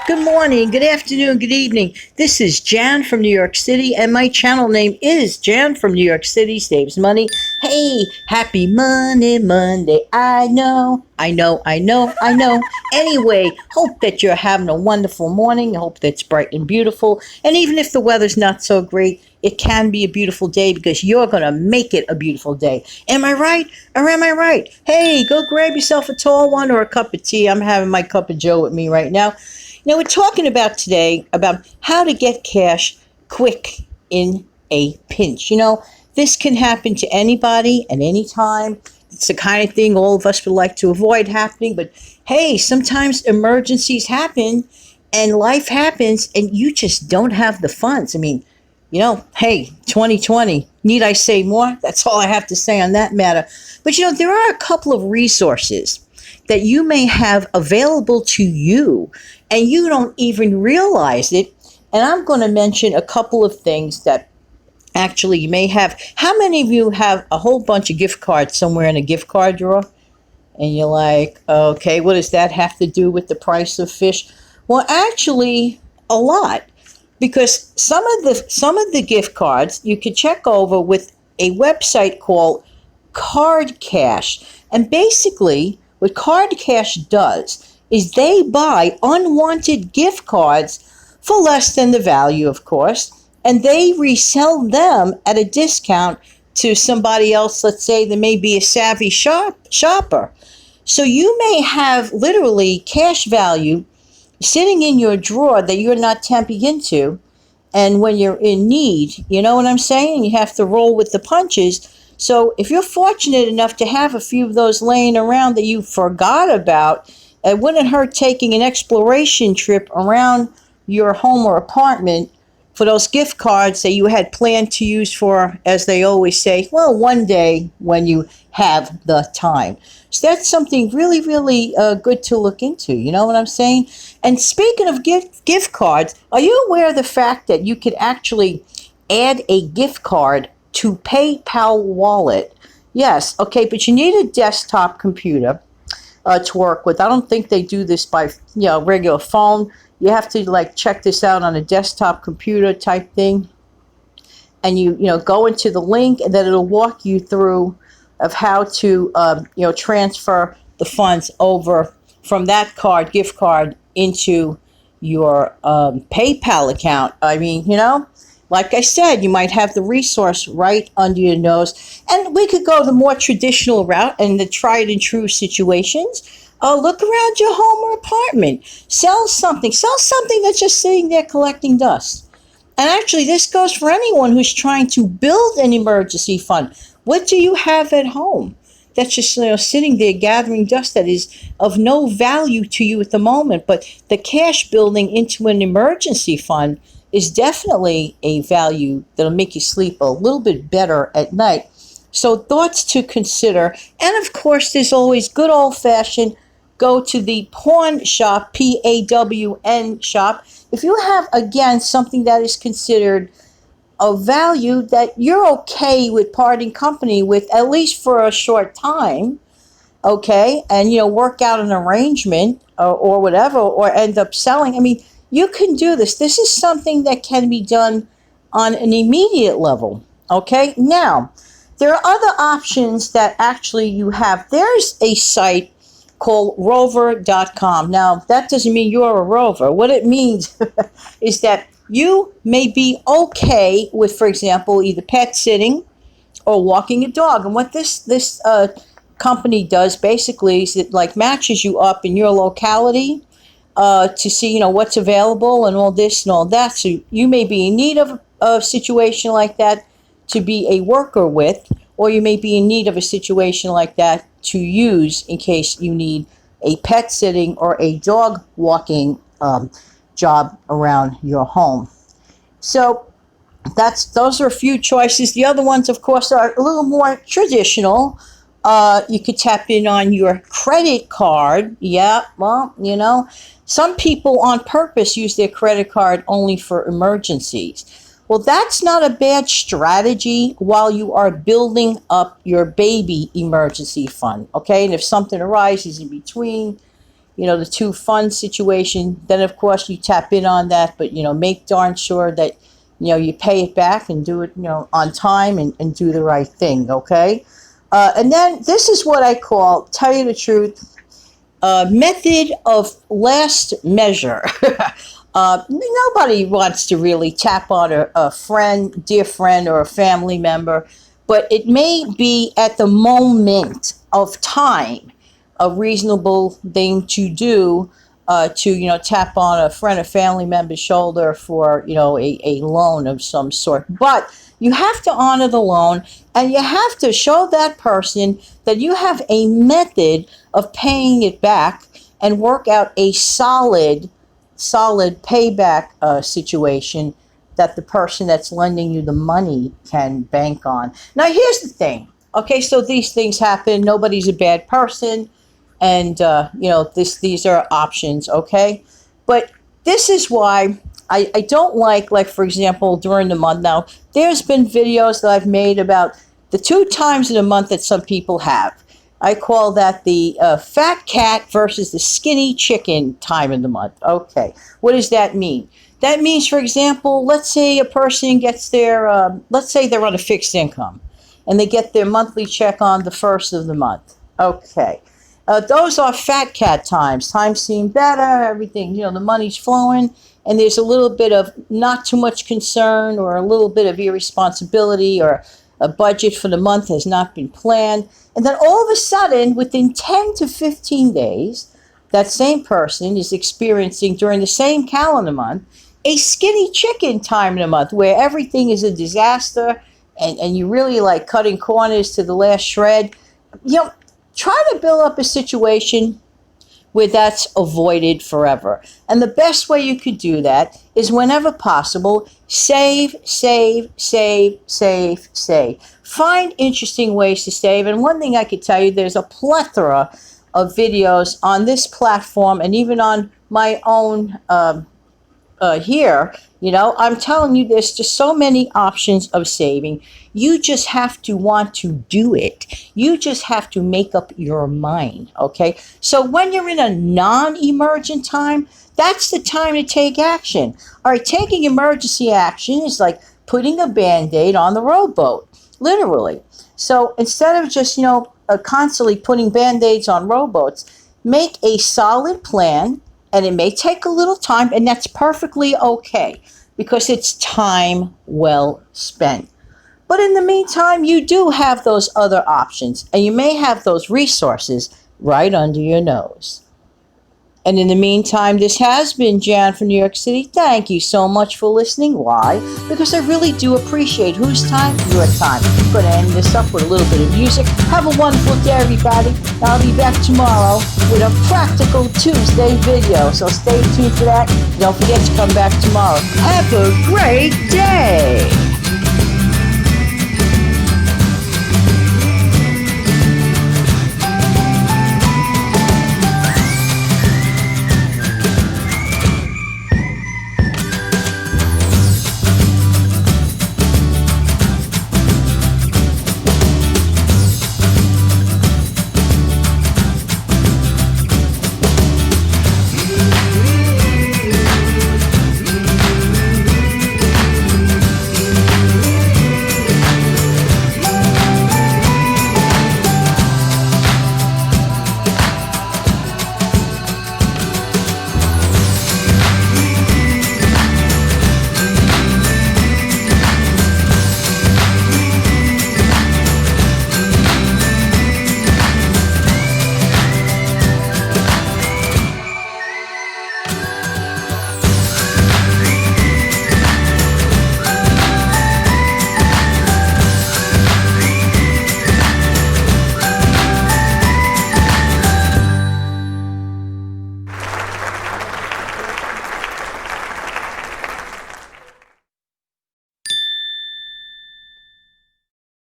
Good morning, good afternoon, good evening. This is Jan from New York City, and my channel name is Jan from New York City Saves Money. Hey, happy Monday. I know. Anyway, hope that you're having a wonderful morning. I hope that's bright and beautiful. And even if the weather's not so great, it can be a beautiful day because you're going to make it a beautiful day. Am I right or am I right? Hey, go grab yourself a tall one or a cup of tea. I'm having my cup of joe with me right now. Now, we're talking about today about how to get cash quick in a pinch. This can happen to anybody at any time. It's the kind of thing all of us would like to avoid happening. But hey, sometimes emergencies happen and life happens and you just don't have the funds. Hey, 2020, need I say more? That's all I have to say on that matter. But there are a couple of resources that you may have available to you and you don't even realize it. And I'm going to mention a couple of things that actually you may have. How many of you have a whole bunch of gift cards somewhere in a gift card drawer? And you're like, okay, what does that have to do with the price of fish? Well, actually, a lot. Because some of the gift cards you can check over with a website called Card Cash. And basically, what Card Cash does is they buy unwanted gift cards for less than the value, of course, and they resell them at a discount to somebody else. Let's say there may be a savvy shopper. So you may have literally cash value sitting in your drawer that you're not tapping into, and when you're in need, you know what I'm saying? You have to roll with the punches. So if you're fortunate enough to have a few of those laying around that you forgot about, it wouldn't hurt taking an exploration trip around your home or apartment for those gift cards that you had planned to use for, as they always say, well, one day when you have the time. So that's something really, really good to look into. You know what I'm saying? And speaking of gift cards, are you aware of the fact that you could actually add a gift card to PayPal wallet? Yes, okay, but you need a desktop computer to work with. I don't think they do this by regular phone. You have to check this out on a desktop computer type thing, and you go into the link, and then it'll walk you through of how to transfer the funds over from that gift card into your PayPal account. Like I said, you might have the resource right under your nose. And we could go the more traditional route and the tried and true situations. Look around your home or apartment. Sell something that's just sitting there collecting dust. And actually, this goes for anyone who's trying to build an emergency fund. What do you have at home that's just sitting there gathering dust that is of no value to you at the moment? But the cash building into an emergency fund is definitely a value that'll make you sleep a little bit better at night. So thoughts to consider. And of course, there's always good old-fashioned go to the pawn shop, PAWN shop. If you have, again, something that is considered of value that you're okay with parting company with, at least for a short time, okay, and work out an arrangement or whatever, or end up selling. You can do this. This is something that can be done on an immediate level, okay? Now, there are other options that actually you have. There's a site called rover.com. Now, that doesn't mean you're a rover. What it means is that you may be okay with, for example, either pet sitting or walking a dog. And what this company does basically is it matches you up in your locality to see what's available and all this and all that. So you may be in need of a situation like that to be a worker with, or you may be in need of a situation like that to use in case you need a pet sitting or a dog walking job around your home. So those are a few choices. The other ones, of course, are a little more traditional. You could tap in on your credit card. Yeah, well, some people on purpose use their credit card only for emergencies. Well, that's not a bad strategy while you are building up your baby emergency fund, okay? And if something arises in between, the two fund situation, then of course you tap in on that, but make darn sure that you pay it back and do it on time and do the right thing, okay? And then this is what I call, tell you the truth, method of last measure. Nobody wants to really tap on a friend, dear friend, or a family member, but it may be at the moment of time a reasonable thing to do, to tap on a friend or family member's shoulder for a loan of some sort. But you have to honor the loan, and you have to show that person that you have a method of paying it back and work out a solid payback situation that the person that's lending you the money can bank on. Now, here's the thing. Okay, so these things happen. Nobody's a bad person, and these are options. Okay, but this is why I don't like for example, during the month. Now, there's been videos that I've made about the 2 times in a month that some people have. I call that the fat cat versus the skinny chicken time of the month. Okay, what does that mean? That means, for example, let's say a person gets their, let's say they're on a fixed income, and they get their monthly check on the 1st of the month. Okay, those are fat cat times. Times seem better, everything, the money's flowing, and there's a little bit of not too much concern or a little bit of irresponsibility, or a budget for the month has not been planned. And then all of a sudden, within 10 to 15 days, that same person is experiencing, during the same calendar month, a skinny chicken time in a month where everything is a disaster, and you really like cutting corners to the last shred. Try to build up a situation where that's avoided forever. And the best way you could do that is, whenever possible, save, save, save, save, save. Find interesting ways to save. And one thing I could tell you, there's a plethora of videos on this platform, and even on my own here. I'm telling you, there's just so many options of saving. You just have to want to do it. You just have to make up your mind, okay? So when you're in a non-emergent time, that's the time to take action. All right, taking emergency action is like putting a Band-Aid on the rowboat, literally. So instead of just, constantly putting Band-Aids on rowboats, make a solid plan. And it may take a little time, and that's perfectly okay, because it's time well spent. But in the meantime, you do have those other options, and you may have those resources right under your nose. And in the meantime, this has been Jan from New York City. Thank you so much for listening. Why? Because I really do appreciate whose time? Your time. I'm going to end this up with a little bit of music. Have a wonderful day, everybody. I'll be back tomorrow with a Practical Tuesday video. So stay tuned for that. Don't forget to come back tomorrow. Have a great day.